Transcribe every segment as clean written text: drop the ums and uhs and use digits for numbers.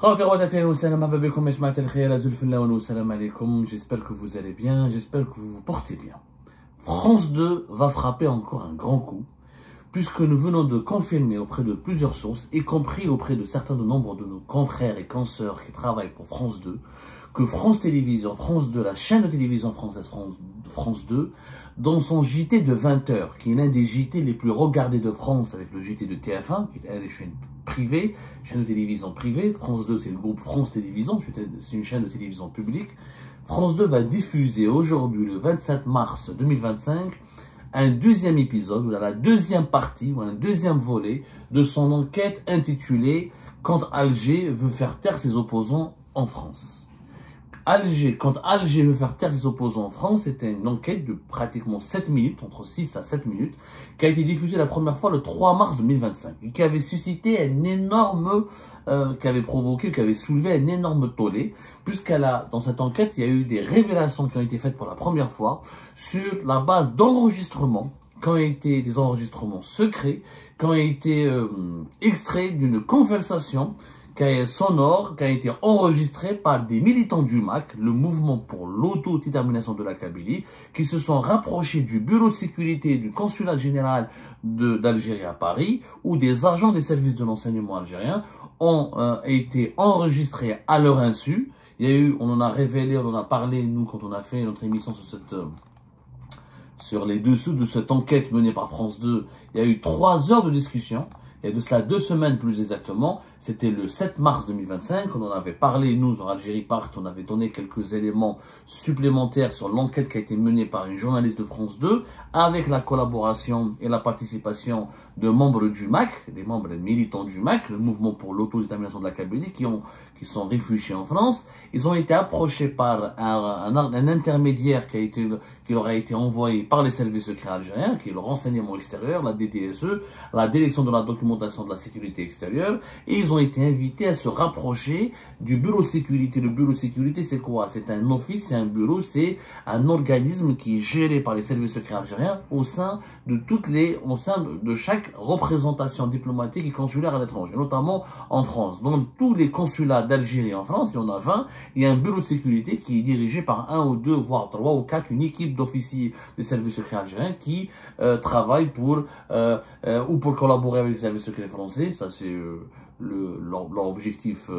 J'espère que vous allez bien, j'espère que vous vous portez bien. France 2 va frapper encore un grand coup, puisque nous venons de confirmer auprès de plusieurs sources, y compris auprès de certains de nombre de nos confrères et consoeurs qui travaillent pour France 2, que France Télévisions, France 2, la chaîne de télévision française France 2, dans son JT de 20h, qui est l'un des JT les plus regardés de France avec le JT de TF1, qui est une chaîne privée, chaîne de télévision privée, France 2 c'est le groupe France Télévisions, c'est une chaîne de télévision publique. France 2 va diffuser aujourd'hui, le 27 mars 2025, un deuxième épisode, ou la deuxième partie, ou un deuxième volet de son enquête intitulée « Quand Alger veut faire taire ses opposants en France ». Quand Alger veut faire taire ses opposants en France, c'était une enquête de pratiquement 7 minutes, entre 6 à 7 minutes, qui a été diffusée la première fois le 3 mars 2025, et qui avait suscité un énorme, qui avait soulevé un énorme tollé, dans cette enquête, il y a eu des révélations qui ont été faites pour la première fois, sur la base d'enregistrements, des enregistrements secrets, qui ont été extraits d'une conversation sonore qui a été enregistré par des militants du MAC, le mouvement pour l'autodétermination de la Kabylie, qui se sont rapprochés du bureau de sécurité du consulat général d'Algérie à Paris, où des agents des services de l'enseignement algérien ont été enregistrés à leur insu. Il y a eu, on en a révélé, on en a parlé, nous, quand on a fait notre émission sur les dessous de cette enquête menée par France 2, il y a eu 3 heures de discussion. Et de cela 2 semaines plus exactement, c'était le 7 mars 2025, on en avait parlé, nous, en Algérie Part, on avait donné quelques éléments supplémentaires sur l'enquête qui a été menée par une journaliste de France 2, avec la collaboration et la participation de membres du MAC, des membres militants du MAC, le mouvement pour l'autodétermination de la Kabylie, qui sont réfugiés en France. Ils ont été approchés par un intermédiaire qui leur a été envoyé par les services secrets algériens, qui est le renseignement extérieur, la DDSE, la direction de la documentation de la sécurité extérieure, et ils ont été invités à se rapprocher du bureau de sécurité. Le bureau de sécurité, c'est quoi? C'est un office, c'est un bureau, c'est un organisme qui est géré par les services secrets algériens au sein de chaque représentation diplomatique et consulaire à l'étranger, notamment en France. Dans tous les consulats d'Algérie en France, il y en a 20, il y a un bureau de sécurité qui est dirigé par 1 ou 2, voire 3 ou 4, une équipe d'officiers des services secrets algériens qui travaillent pour collaborer avec les services secrets français. Ça, c'est leur objectif,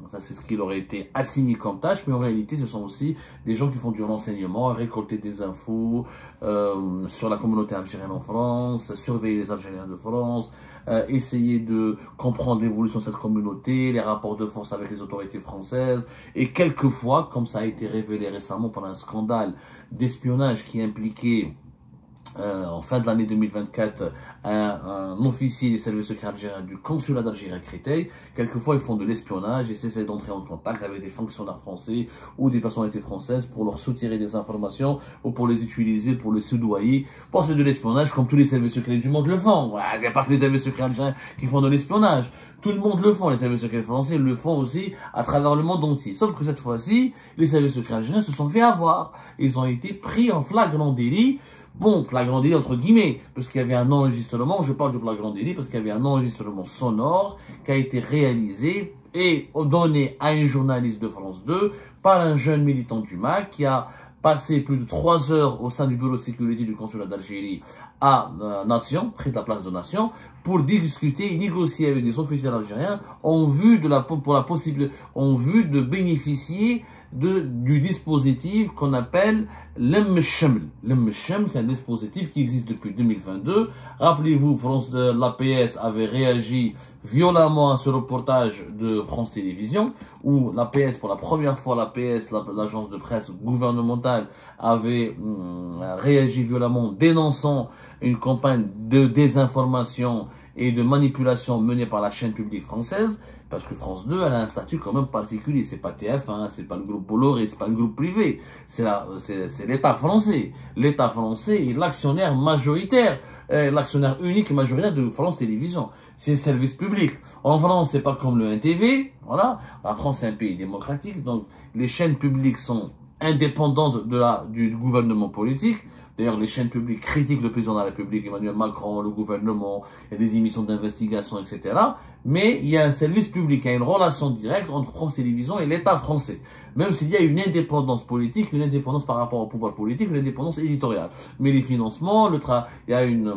ça c'est ce qui leur a été assigné comme tâche, mais en réalité ce sont aussi des gens qui font du renseignement, récolter des infos sur la communauté algérienne en France, surveiller les Algériens de France, essayer de comprendre l'évolution de cette communauté, les rapports de force avec les autorités françaises, et quelquefois, comme ça a été révélé récemment pendant un scandale d'espionnage qui impliquait en fin de l'année 2024, un officier des services secrets algériens du consulat d'Algérie à Créteil. Quelquefois, ils font de l'espionnage et essaient d'entrer en contact avec des fonctionnaires français ou des personnalités françaises pour leur soutirer des informations ou pour les utiliser, pour les soudoyer. Bon, c'est de l'espionnage comme tous les services secrets du monde le font. Il n'y a pas que les services secrets algériens qui font de l'espionnage. Tout le monde le font, les services secrets français le font aussi à travers le monde entier. Sauf que cette fois-ci, les services secrets algériens se sont fait avoir. Ils ont été pris en flagrant délit. Bon, flagrant délit entre guillemets, parce qu'il y avait un enregistrement, je parle du flagrant délit parce qu'il y avait un enregistrement sonore qui a été réalisé et donné à une journaliste de France 2 par un jeune militant du MAC qui a passé plus de 3 heures au sein du bureau de sécurité du consulat d'Algérie à Nation, près de la place de Nation, pour discuter et négocier avec des officiers algériens en vue de bénéficier du dispositif qu'on appelle l'M-Shaml. L'M-Shaml, c'est un dispositif qui existe depuis 2022. Rappelez-vous, l'APS avait réagi violemment à ce reportage de France Télévisions, où l'APS, pour la première fois, l'agence de presse gouvernementale, avait réagi violemment, dénonçant une campagne de désinformation et de manipulation menée par la chaîne publique française, parce que France 2, elle a un statut quand même particulier. C'est pas TF1, c'est pas le groupe Bolloré, c'est pas le groupe privé. C'est l'État français. L'État français est l'actionnaire majoritaire, l'actionnaire unique et majoritaire de France Télévisions. C'est un service public. En France, c'est pas comme le NTV. Voilà. La France, c'est un pays démocratique. Donc, les chaînes publiques sont indépendantes du gouvernement politique. D'ailleurs, les chaînes publiques critiquent le président de la République, Emmanuel Macron, le gouvernement, il y a des émissions d'investigation, etc. Mais il y a un service public, il y a une relation directe entre France Télévisions et l'État français. Même s'il y a une indépendance politique, une indépendance par rapport au pouvoir politique, une indépendance éditoriale. Mais les financements, il y a une,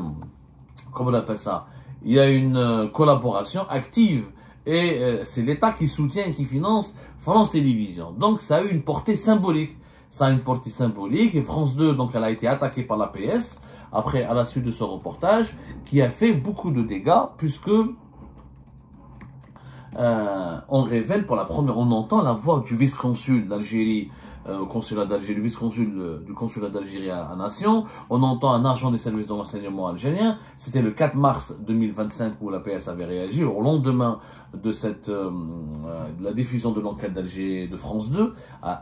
comment on appelle ça? Il y a une collaboration active. Et c'est l'État qui soutient et qui finance France Télévisions. Donc ça a eu une portée symbolique. Ça a une portée symbolique. Et France 2, donc elle a été attaquée par l'APS, après, à la suite de ce reportage, qui a fait beaucoup de dégâts, puisque on révèle pour la première, on entend la voix du vice-consul d'Algérie au consulat d'Algérie, le vice-consul du consulat d'Algérie à Nation. On entend un agent des services de renseignement algérien. C'était le 4 mars 2025 où l'APS avait réagi, au lendemain de de la diffusion de l'enquête d'Alger de France 2,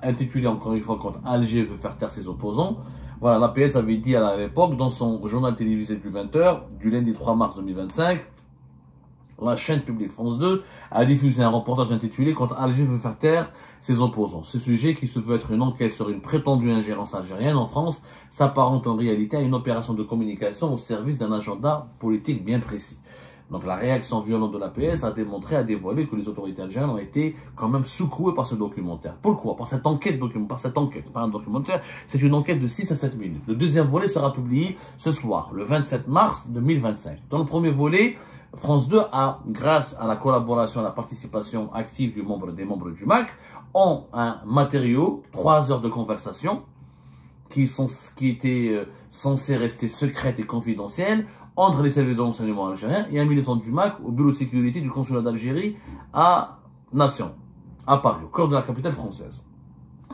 intitulé encore une fois quand Alger veut faire taire ses opposants. Voilà, l'APS avait dit à l'époque, dans son journal télévisé du 20h, du lundi 3 mars 2025, la chaîne publique France 2 a diffusé un reportage intitulé « Quand Alger veut faire taire ses opposants ». Ce sujet, qui se veut être une enquête sur une prétendue ingérence algérienne en France, s'apparente en réalité à une opération de communication au service d'un agenda politique bien précis. Donc la réaction violente de l'APS a dévoilé que les autorités algériennes ont été quand même secouées par ce documentaire. Pourquoi? Par cette enquête, pas un documentaire, c'est une enquête de 6 à 7 minutes. Le deuxième volet sera publié ce soir, le 27 mars 2025. Dans le premier volet, France 2 a, grâce à la collaboration, à la participation active des membres du MAC, ont un matériau, 3 heures de conversation, qui étaient censées rester secrètes et confidentielles, entre les services de renseignement algériens et un militant du MAC au bureau de sécurité du consulat d'Algérie à Nation, à Paris, au cœur de la capitale française.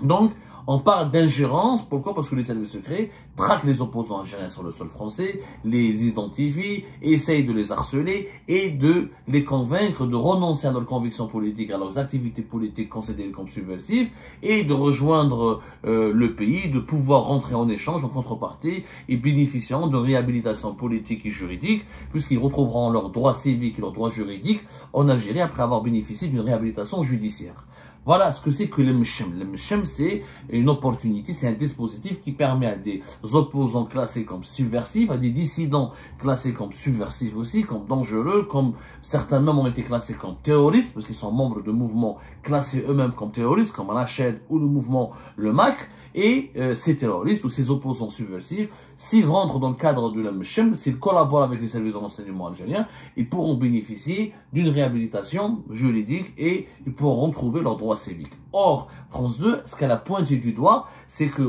Donc, on parle d'ingérence. Pourquoi? Parce que les services secrets traquent les opposants algériens sur le sol français, les identifient, essayent de les harceler et de les convaincre de renoncer à leurs convictions politiques, à leurs activités politiques considérées comme subversives et de rejoindre le pays, de pouvoir rentrer en échange, en contrepartie et bénéficiant de réhabilitation politique et juridique, puisqu'ils retrouveront leurs droits civiques et leurs droits juridiques en Algérie après avoir bénéficié d'une réhabilitation judiciaire. Voilà ce que c'est que le Mchem. Le Mchem, c'est une opportunité, c'est un dispositif qui permet à des opposants classés comme subversifs, à des dissidents classés comme subversifs aussi, comme dangereux, comme certains même ont été classés comme terroristes, parce qu'ils sont membres de mouvements classés eux-mêmes comme terroristes, comme Rached ou le mouvement Le MAC. Et ces terroristes ou ces opposants subversifs, s'ils rentrent dans le cadre de la Mchem, s'ils collaborent avec les services de renseignement algériens, ils pourront bénéficier d'une réhabilitation juridique et ils pourront retrouver leurs droits civiques. Or, France 2, ce qu'elle a pointé du doigt, c'est que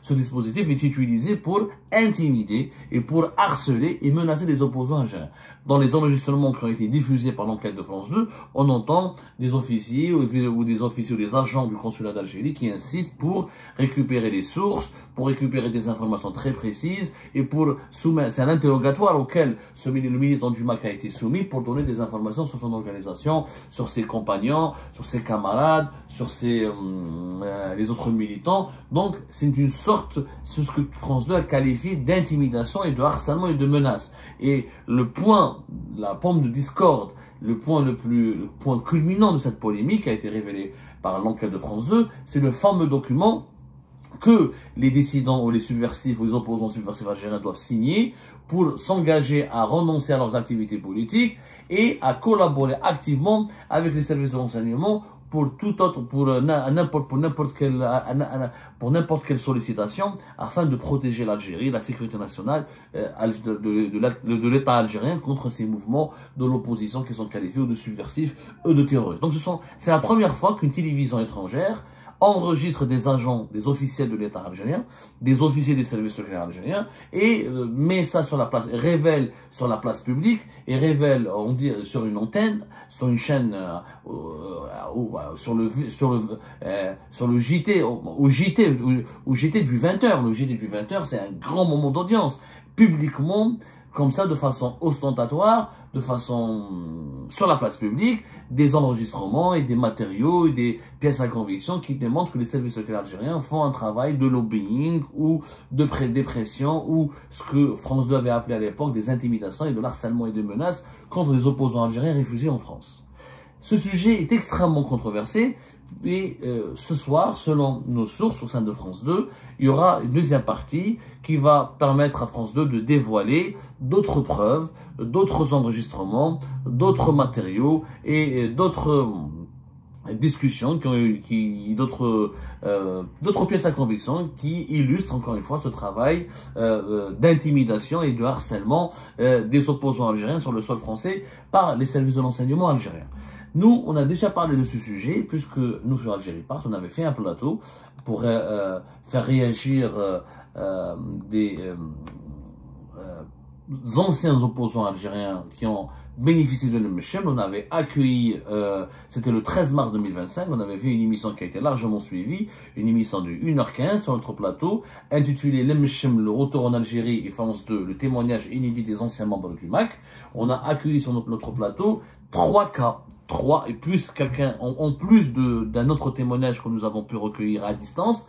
ce dispositif est utilisé pour intimider et pour harceler et menacer les opposants algériens. Dans les enregistrements qui ont été diffusés par l'enquête de France 2, on entend des officiers ou des agents du consulat d'Algérie qui insistent pour récupérer les sources, pour récupérer des informations très précises et pour soumettre, c'est un interrogatoire auquel le militant du MAC a été soumis pour donner des informations sur son organisation, sur ses compagnons, sur ses camarades, sur les autres militants. Donc, c'est une sorte, c'est ce que France 2 a qualifié d'intimidation et de harcèlement et de menace. Et la pomme de discorde, le point culminant de cette polémique a été révélé par l'enquête de France 2, c'est le fameux document que les dissidents ou les subversifs ou les opposants subversifs algériens doivent signer pour s'engager à renoncer à leurs activités politiques et à collaborer activement avec les services de renseignement pour n'importe quelle sollicitation afin de protéger l'Algérie, la sécurité nationale de l'État algérien contre ces mouvements de l'opposition qui sont qualifiés de subversifs ou de terroristes. Donc c'est la première fois qu'une télévision étrangère enregistre des agents, des officiels de l'État algérien, des officiers des services secrets algériens, et met ça sur la place, révèle sur la place publique, et révèle, on dit, sur une antenne, sur une chaîne, sur le JT, au JT du 20h. Le JT du 20h, c'est un grand moment d'audience, publiquement, comme ça, de façon ostentatoire, sur la place publique, des enregistrements et des matériaux et des pièces à conviction qui démontrent que les services secrets algériens font un travail de lobbying ou de dépression ou ce que France 2 avait appelé à l'époque des intimidations et de l'harcèlement et des menaces contre les opposants algériens réfugiés en France. Ce sujet est extrêmement controversé Et ce soir, selon nos sources au sein de France 2, il y aura une deuxième partie qui va permettre à France 2 de dévoiler d'autres preuves, d'autres enregistrements, d'autres matériaux et d'autres discussions, d'autres pièces à conviction qui illustrent encore une fois ce travail d'intimidation et de harcèlement des opposants algériens sur le sol français par les services de l'enseignement algérien. Nous, on a déjà parlé de ce sujet, puisque nous, sur Algérie Part, on avait fait un plateau pour faire réagir des anciens opposants algériens qui ont bénéficié de l'Mechem. On avait accueilli, c'était le 13 mars 2025, on avait fait une émission qui a été largement suivie, une émission de 1h15 sur notre plateau, intitulée l'Mechem, le retour en Algérie et France 2, le témoignage inédit des anciens membres du MAC. On a accueilli sur notre plateau 3 cas. 3 et plus quelqu'un, en plus d'un autre témoignage que nous avons pu recueillir à distance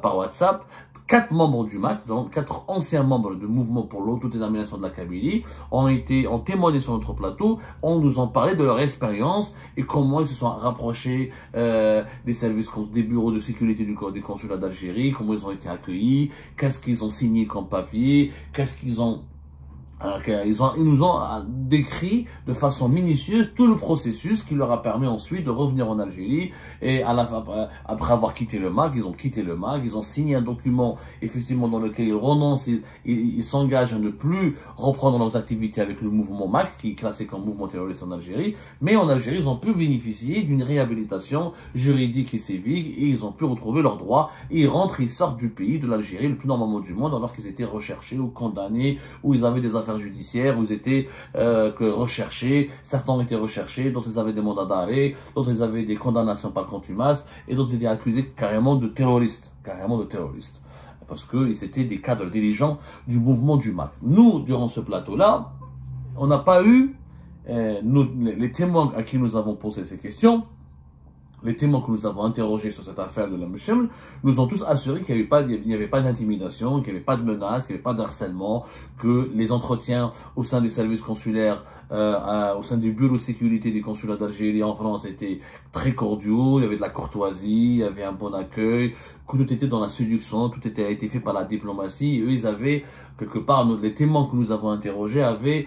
par WhatsApp, 4 membres du MAC, donc 4 anciens membres du mouvement pour l'autodétermination de la Kabylie, ont témoigné sur notre plateau, on nous en parlait de leur expérience et comment ils se sont rapprochés des services, des bureaux de sécurité des consulats d'Algérie, comment ils ont été accueillis, qu'est-ce qu'ils ont signé comme papier, qu'est-ce qu'ils ont ils nous ont décrit de façon minutieuse tout le processus qui leur a permis ensuite de revenir en Algérie et après avoir quitté le MAC, ils ont quitté le MAC, ils ont signé un document effectivement dans lequel ils renoncent, ils s'engagent à ne plus reprendre leurs activités avec le mouvement MAC qui est classé comme mouvement terroriste en Algérie, mais en Algérie ils ont pu bénéficier d'une réhabilitation juridique et civique et ils ont pu retrouver leurs droits et ils rentrent, ils sortent du pays, de l'Algérie le plus normalement du monde alors qu'ils étaient recherchés ou condamnés ou ils avaient des affaires judiciaires où ils étaient recherchés, certains ont été recherchés, d'autres ils avaient des mandats d'arrêt, d'autres ils avaient des condamnations par contumace et d'autres étaient accusés carrément de terroristes, parce qu'ils étaient des cadres dirigeants du mouvement du MAC. Nous, durant ce plateau-là, on n'a pas eu les témoins à qui nous avons posé ces questions. Les témoins que nous avons interrogés sur cette affaire de l'Mechem nous ont tous assuré qu'il n'y avait pas d'intimidation, qu'il n'y avait pas de menace, qu'il n'y avait pas de harcèlement, que les entretiens au sein des services consulaires, au sein des bureaux de sécurité des consulats d'Algérie en France étaient très cordiaux, il y avait de la courtoisie, il y avait un bon accueil, que tout était dans la séduction, tout a été fait par la diplomatie. Et eux, ils avaient, quelque part, les témoins que nous avons interrogés avaient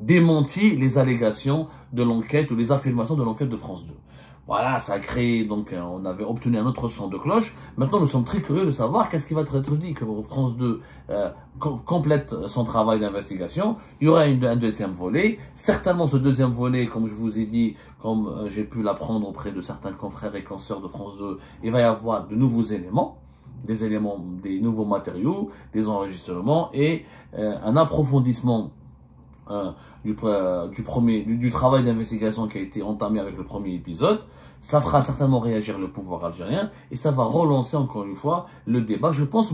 démenti les allégations de l'enquête ou les affirmations de l'enquête de France 2. Voilà, ça a créé, donc on avait obtenu un autre son de cloche. Maintenant, nous sommes très curieux de savoir qu'est-ce qui va être dit, que France 2 complète son travail d'investigation. Il y aura un deuxième volet. Certainement, ce deuxième volet, comme je vous ai dit, comme j'ai pu l'apprendre auprès de certains confrères et consoeurs de France 2, il va y avoir de nouveaux éléments, des nouveaux matériaux, des enregistrements et un approfondissement du travail d'investigation qui a été entamé avec le premier épisode. Ça fera certainement réagir le pouvoir algérien et ça va relancer encore une fois le débat. Je pense,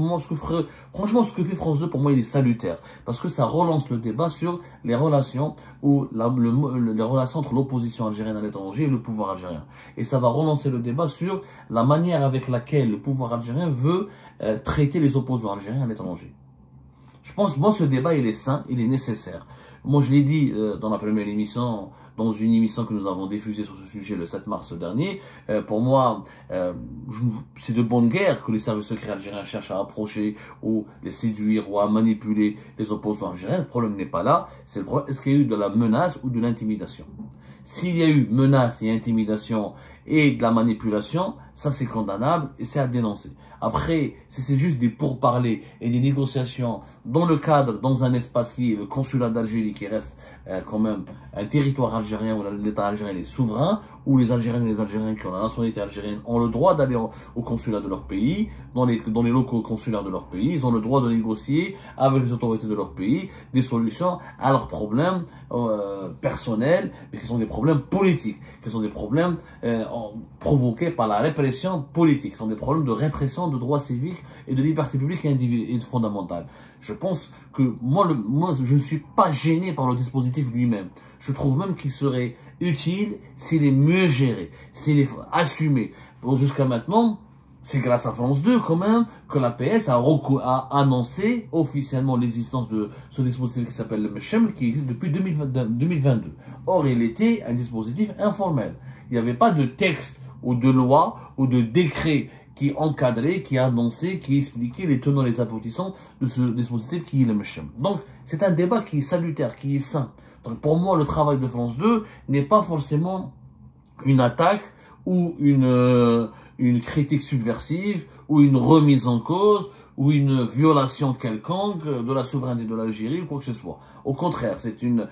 franchement, ce que fait France 2, pour moi, il est salutaire parce que ça relance le débat sur les relations les relations entre l'opposition algérienne à l'étranger et le pouvoir algérien. Et ça va relancer le débat sur la manière avec laquelle le pouvoir algérien veut traiter les opposants algériens à l'étranger. Je pense, moi, ce débat, il est sain, il est nécessaire. Moi, je l'ai dit dans la première émission, dans une émission que nous avons diffusée sur ce sujet le 7 mars dernier. Pour moi, c'est de bonne guerre que les services secrets algériens cherchent à approcher ou les séduire ou à manipuler les opposants algériens. Le problème n'est pas là. C'est le problème, est-ce qu'il y a eu de la menace ou de l'intimidation? S'il y a eu menace et intimidation et de la manipulation, ça c'est condamnable et c'est à dénoncer. Après, si c'est juste des pourparlers et des négociations dans le cadre, dans un espace qui est le consulat d'Algérie, qui reste quand même un territoire algérien où l'État algérien est souverain, où les Algériens et les Algériens qui ont la nationalité algérienne ont le droit d'aller au consulat de leur pays, dans les locaux consulaires de leur pays, ils ont le droit de négocier avec les autorités de leur pays des solutions à leurs problèmes personnels, mais qui sont des problèmes politiques, qui sont des problèmes provoqués par la répression politique, qui sont des problèmes de répression de droits civiques et de libertés publiques et fondamentales. Je pense que moi, je ne suis pas gêné par le dispositif lui-même. Je trouve même qu'il serait utile s'il est mieux géré, s'il est assumé. Bon, jusqu'à maintenant, c'est grâce à France 2 quand même que la PS a annoncé officiellement l'existence de ce dispositif qui s'appelle le Mechem, qui existe depuis 2022. Or, il était un dispositif informel. il n'y avait pas de texte ou de loi ou de décret qui encadrait, qui annonçait, qui expliquait les tenants et les aboutissants de ce dispositif qui est le Mechem. Donc, c'est un débat qui est salutaire, qui est sain. Donc, pour moi, le travail de France 2 n'est pas forcément une attaque ou une critique subversive ou une remise en cause ou une violation quelconque de la souveraineté de l'Algérie ou quoi que ce soit. Au contraire, c'est une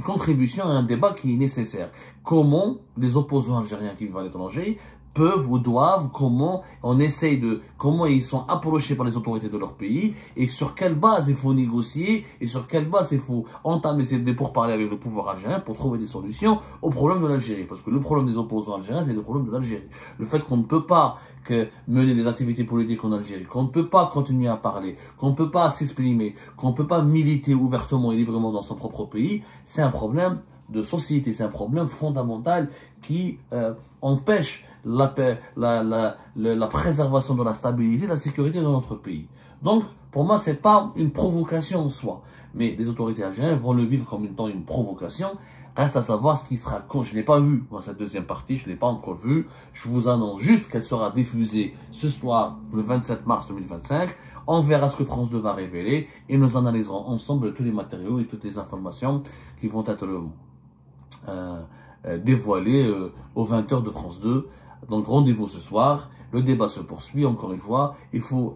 contribution à un débat qui est nécessaire. Comment les opposants algériens qui vivent à l'étranger peuvent ou doivent, comment ils sont approchés par les autorités de leur pays et sur quelle base il faut négocier et sur quelle base il faut entamer des pourparlers avec le pouvoir algérien pour trouver des solutions au problème de l'Algérie. Parce que le problème des opposants algériens, c'est le problème de l'Algérie. Le fait qu'on ne peut pas mener des activités politiques en Algérie, qu'on ne peut pas continuer à parler, qu'on ne peut pas s'exprimer, qu'on ne peut pas militer ouvertement et librement dans son propre pays, c'est un problème de société, c'est un problème fondamental qui empêche la préservation de la stabilité et de la sécurité de notre pays. Donc, pour moi, c'est pas une provocation en soi. Mais les autorités algériennes vont le vivre comme étant une provocation. Reste à savoir ce qui sera... Je ne l'ai pas vu, moi, cette deuxième partie, je ne l'ai pas encore vue. Je vous annonce juste qu'elle sera diffusée ce soir, le 27 mars 2025. On verra ce que France 2 va révéler et nous analyserons ensemble tous les matériaux et toutes les informations qui vont être dévoilées aux 20h de France 2. Donc rendez-vous ce soir, le débat se poursuit encore une fois,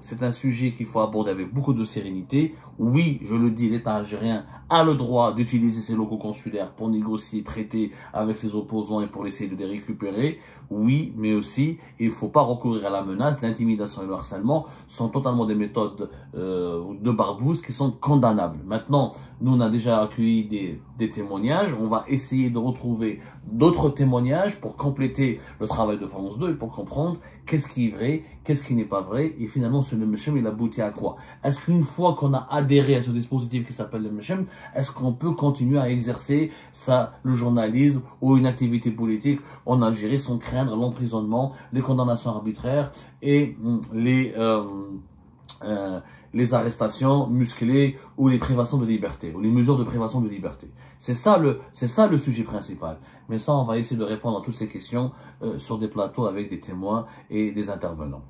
c'est un sujet qu'il faut aborder avec beaucoup de sérénité. Oui, je le dis, l'État algérien a le droit d'utiliser ses locaux consulaires pour négocier, traiter avec ses opposants et pour essayer de les récupérer. Oui, mais aussi, il ne faut pas recourir à la menace, l'intimidation et le harcèlement sont totalement des méthodes de barbouze qui sont condamnables. Maintenant, nous on a déjà accueilli des témoignages, on va essayer de retrouver d'autres témoignages pour compléter le travail de France 2 et pour comprendre qu'est-ce qui est vrai, qu'est-ce qui n'est pas vrai, et finalement ce Mechem il aboutit à quoi? Est-ce qu'une fois qu'on a adhéré à ce dispositif qui s'appelle le Mechem, est-ce qu'on peut continuer à exercer le journalisme ou une activité politique en Algérie sans craindre l'emprisonnement, les condamnations arbitraires et les arrestations musclées ou les privations de liberté, ou les mesures de privation de liberté. C'est ça le sujet principal. Mais ça, on va essayer de répondre à toutes ces questions sur des plateaux avec des témoins et des intervenants.